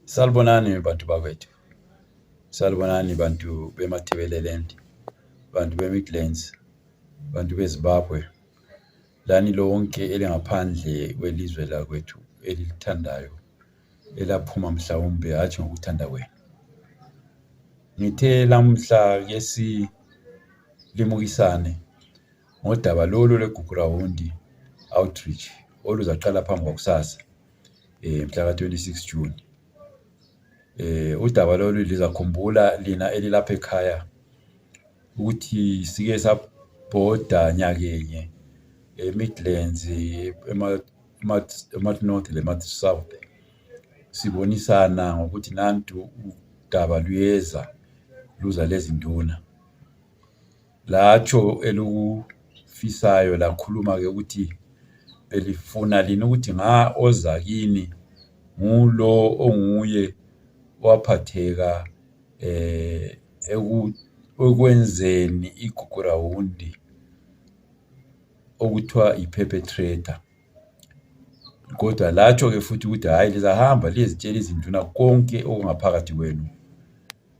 Salibonani bantu bakwethu. Salibonani bantu beMatabeleland, bantu beMidlands, bantu beZimbabwe. Lani lonke elingaphandle kwelizwe lakwethu elilithandayo elaphuma mhlawumbe hatshi ngokuthanda kwenu. Ngithe lamhla ke silimukisane ngodaba lolu lweGugurawundi outreach oluzaqala phambi kwakusasa mhla ka-26 June. Udaba lolu lizakhumbula lina elilapha ekhaya ukuthi sike sabhoda nyakenye eMidlands, ema-North lema-South sibonisana ngokuthi nantu udaba luyeza luza lezinduna. Latsho elukufisayo lakhuluma ke ukuthi belifuna lina ukuthi oza kini ngulo onguye waphatheka ekwenzeni iGugurawundi okuthiwa yi-perpetrator. Kodwa latsho ke futhi ukuthi hayi lizahamba liyezitshela izinduna konke okungaphakathi kwenu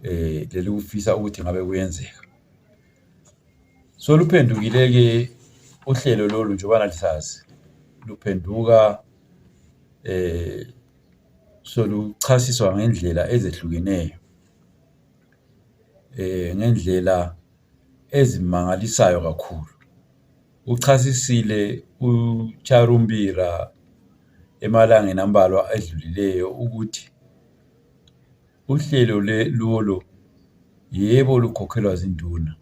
lelikufisa ukuthi ngabe kuyenzeka. So luphendukile ke uhlelo lolu njengobana lisazi luphenduka soluchasiswa ngendlela ezehlukeneyo, ngendlela ezimangalisayo kakhulu. Uchasisile uCharumbira emalangeni ambalwa edlulileyo ukuthi uhlelo lolu yebo lukhokhelwa zinduna,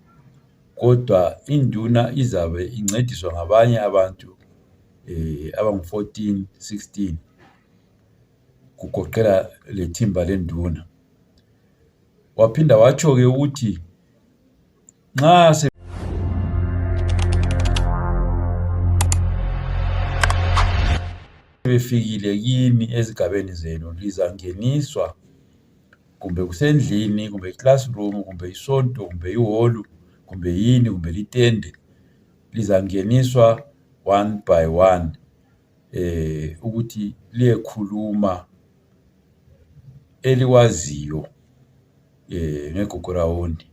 kodwa induna izabe incediswa ngabanye abantu abangu-14, 16 kugoqela lethimba lenduna. Waphinda watsho ke ukuthi nxa befikile kini ezigabeni zenu lizangeniswa kumbe kusendlini kumbe iclassroom kumbe isonto kumbe iholu kumbe yini kumbe litende, lizangeniswa one by one ukuthi liyekhuluma elikwaziyo ngeGugurawundi.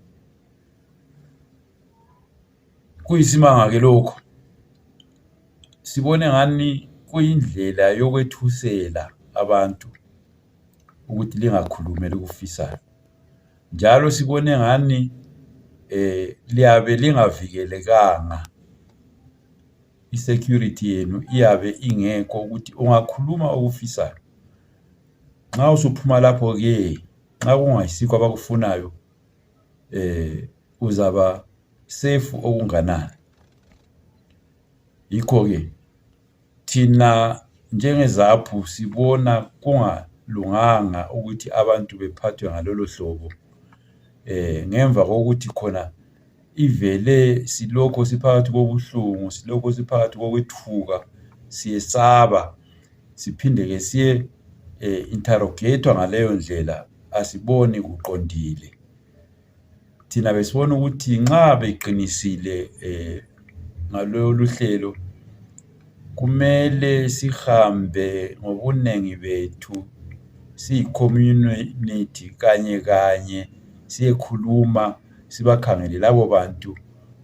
Kuyisimanga ke lokho, sibone ngani kuyindlela yokwethusela abantu ukuthi lingakhulumi elikufisayo. Njalo sibone ngani liyabe lingavikelekanga, isecurity yenu iyabe ingekho ukuthi ungakhuluma okufisayo. Nxa usuphuma lapho ke, nxa kungayisikho abakufunayo, uzaba safe okunganani. Yikho ke thina njengeZAPHU sibona kungalunganga ukuthi abantu bephathwe ngalolo hlobo, ngemva kokuthi khona ivele silokho siphakathi kobuhlungu, silokho siphakathi kokwethuka, siyesaba, siphinde ke siye interrogatwa ngaleyo ndlela, asiboni kuqondile. Thina besibona ukuthi nxa beqinisile ngalolu hlelo kumele sihambe ngobunengi bethu siyi-community kanye kanye siyekhuluma, sibakhangele labo bantu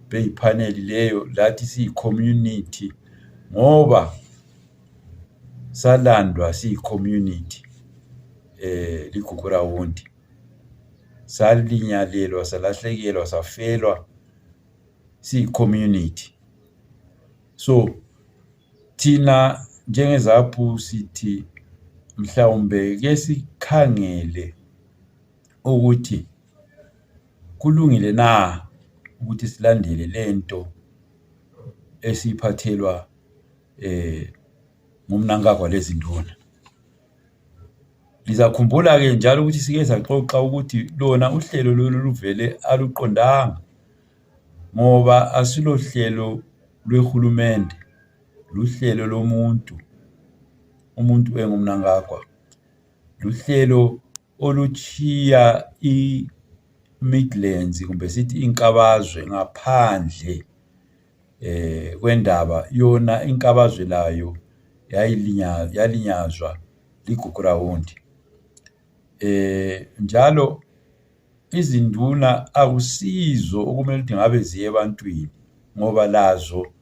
beyiphaneli leyo lathi siyi-community, ngoba salandwa siyi-community liGugurawundi. Salinyalelwa, salahlekelwa, safelwa siyi-community. So thina njengeZAPHU sithi mhlawumbe ke sikhangele ukuthi kulungile na ukuthi silandele lento esiphathelwa ngumnankagwa lezinduna. Lizakhumbula ke njalo ukuthi sike saxoxa ukuthi lona uhlelo lolu luvele aluqondanga, ngoba asilo hlelo lwehulumende, luhlelo lomuntu, umuntu engumnankagwa. Luhlelo oluchiya iMidlands kumbe sithi inkabazwe ngaphandle kwendaba. Yona inkabazwe layo yalinyazwa liGugurawundi. Njalo izinduna akusizo okumele ukuthi ngabe ziye ebantwini ngoba lazo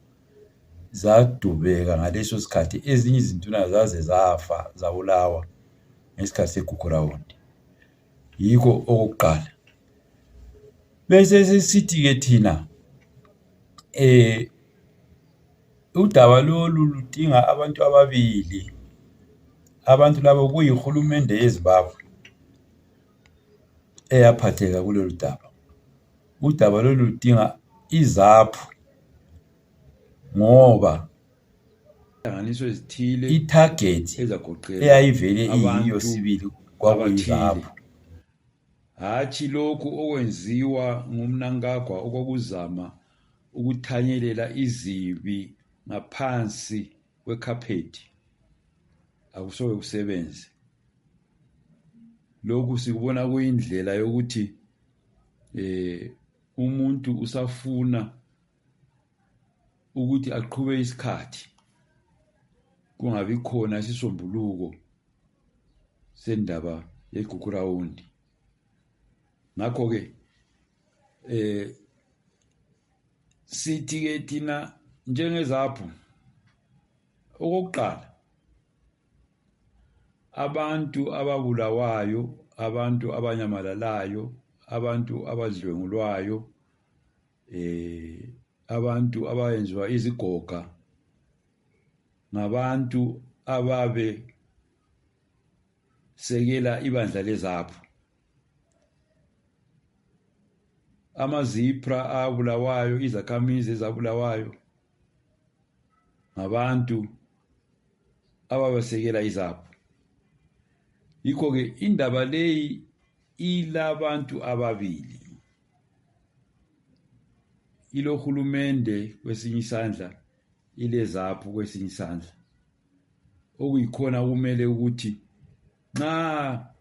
zadubeka ngaleso sikhathi. Ezinye izinduna zaze zafa zabulawa ngesikhathi segugurawundi. Yikho okokuqala. Bese sesithi-ke thina udaba lolu ludinga abantu ababili. Abantu labo kuyihulumende yeZimbabwe eyaphatheka kulolu daba. Udaba lolu ludinga izaphu ngoba inhlanganiso ezithile itarget eyayivele iyiyo sibili kwakuyizaphu. Hatshi lokhu okwenziwa ngumnankagwa okokuzama ukuthanyelela izibi ngaphansi kwekhaphethi. Akusoke kusebenze. Lokhu sikubona kuyindlela yokuthi umuntu usafuna ukuthi aqhube isikhathi kungabi khona isisombuluko sendaba yegugurawundi. Ngakho ke sithi ke thina njengezaphu, okokuqala abantu ababulawayo, abantu abanyamalalayo, abantu abadlwengulwayo, abantu abayenziwa izigoga, ngabantu ababe sekela ibandla lezaphu. Amazipra abulawayo, izakhamizi ezabulawayo, ngabantu ababasekela izaphu. Yikho ke indaba leyi ilabantu ababili. Ilohulumende kwesinye isandla, ilezaphu kwesinye isandla. Okuyikhona kumele ukuthi nxa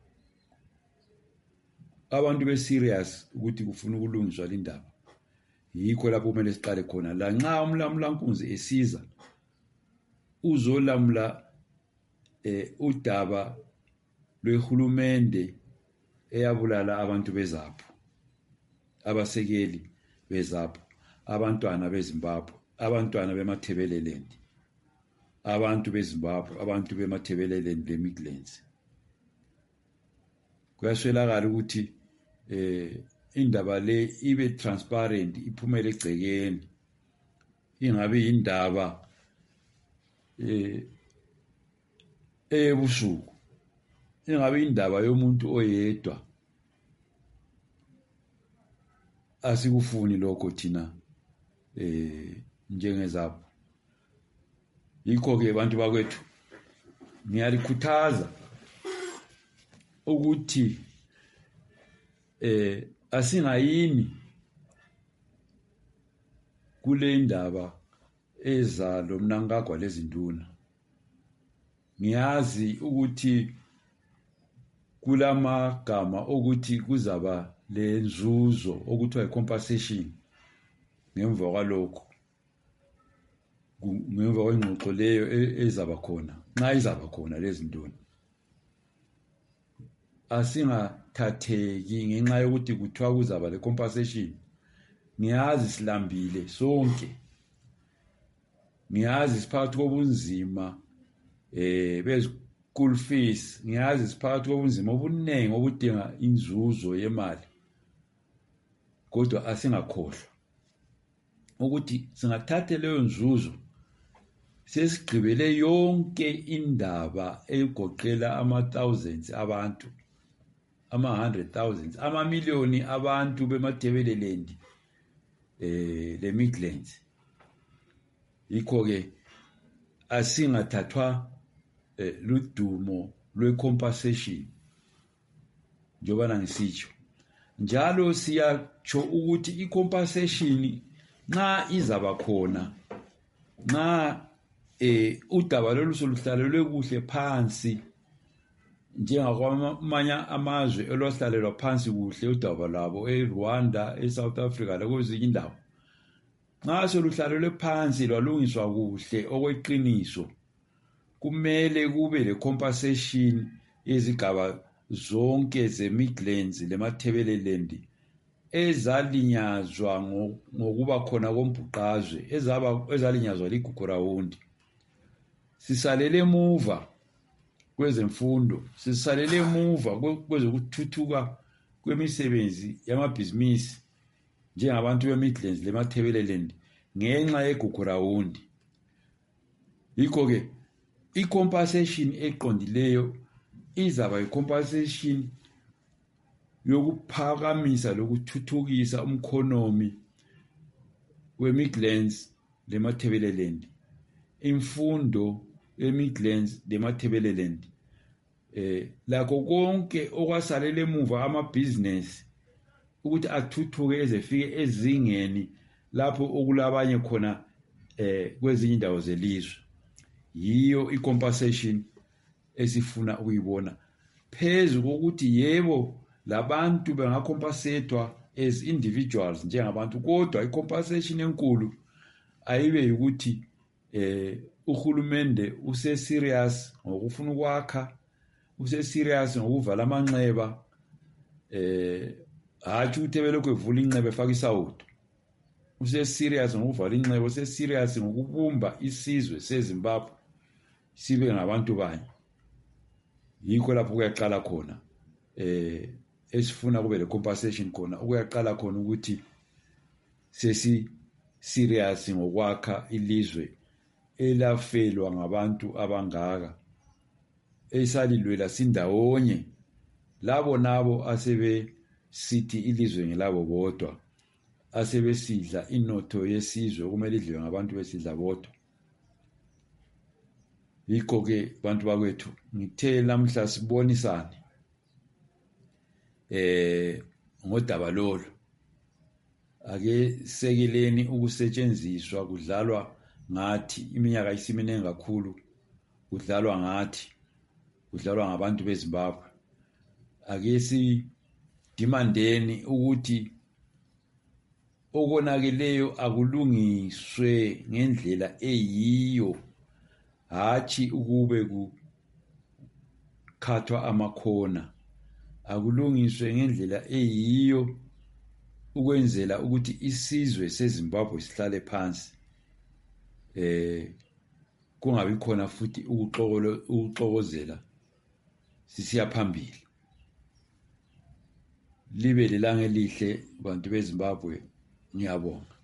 abantu be-serious ukuthi kufuna ukulungiswa lindaba, yikho lapho kumele siqale khona. La nxa umlamulankunzi esiza uzolamula udaba lwehulumende eyabulala abantu bezaphu, abasekeli bezaphu, abantwana beZimbabwe, abantwana beMatabeleland, abantu beZimbabwe, abantu beMatabeleland leMidlands. Kuyaswelakala ukuthi indaba le ibe transparent, iphumele egcekeni, ingabe indaba ebusuku, ingabe indaba yomuntu oyedwa. Asikufuni lokho thina njengezaphu. Yikho ke bantu bakwethu, ngiyalikhuthaza ukuthi asingayini kule indaba eza lomnankagwa lezinduna. Ngiyazi ukuthi kulamagama okuthi kuzaba lenzuzo okuthiwa i-compensation ngemva kwalokho, ngemva kwengxoxo leyo ezaba khona, nxa izaba khona lezinduna. Asingathatheki ngenxa yokuthi kuthiwa kuzaba le-compensation. Ngiyazi silambile sonke, ngiyazi siphakathi kobunzima school fees, ngiyazi siphakathi kobunzima obuningi obudinga inzuzo yemali. Kodwa asingakhohlwa ukuthi singathatha leyo nzuzo sesigqibele yonke indaba egoqela ama-thousands abantu, ama-100,000, amamiliyoni abantu beMatabeleland leMidlands. Yikho ke asingathathwa ludumo lwe-compensation njengoba ngisitsho. Njalo siyatsho ukuthi i-compensation nxa izaba khona, nxa udaba lolu soluhlalelwe kuhle phansi njengakwamanye amazwe olwahlalelwa phansi kuhle udaba lwabo eRwanda, eSouth Africa lakwezinye indawo. Nxa soluhlalelwe phansi lwalungiswa kuhle okweqiniso, kumele kube le-compensation yezigaba zonke zeMidlands leMatabeleland ezalinyazwa ngokuba khona kombhuqazwe ezalinyazwa ligugu rawundi. Sisalele emuva kwezemfundo, sisalele emuva kwezokuthuthuka kwemisebenzi yamabhizinisi njengabantu beMidlands leMatabeleland ngenxa yegugu rawundi. Yikho-ke i-compensation eqondileyo izaba i-compensation yokuphakamisa lokuthuthukisa umkhonomi weMidlands leMatabeleland, imfundo yeMidlands leMatabeleland, lakho konke okwasalela emuva amabhizinesi ukuthi athuthuke ezefike ezingeni lapho okulabanye khona kwezinye indawo zelizwe. Yiyo i-compensation esifuna ukuyibona, phezu kokuthi yebo labantu bengacompensatwa as individuals njengabantu, kodwa i-compensation enkulu ayibe ukuthi uhulumende use-serious ngokufuna ukwakha, use-serious ngokuvala amanxeba, hatshi ukuthi ebelokhu evula inxeba efaka isawudo. Use-serious ngokuvala inxeba, use-serious ngokubumba isizwe seZimbabwe sibe ngabantu banye. Yikho lapho kuyaqala khona esifuna kube le compensation khona, ukuyaqala khona ukuthi sesi-serious ngokwakha ilizwe elafelwa ngabantu abangaka, esalilwela sindawonye, labo nabo asebesithi ilizwe ngelabo bodwa, asebesidla inotho yesizwe kumele idliwe ngabantu besidla bodwa. Yikho-ke bantu bakwethu ngithe lamhla sibonisane ngodaba lolu. Ake sekeleni ukusetshenziswa kudlalwa ngathi, iminyaka isiminengi kakhulu kudlalwa ngathi, kudlalwa ngabantu beZimbabwe. Ake sidimandeni ukuthi okonakeleyo akulungiswe ngendlela eyiyo, hatshi ukube kukhathwa amakhona. Akulungiswe ngendlela eyiyo ukwenzela ukuthi isizwe seZimbabwe sihlale phansi, kungabi khona futhi ukuxokozela sisiya phambili. Libe lilanga elihle bantu beZimbabwe, ngiyabonga.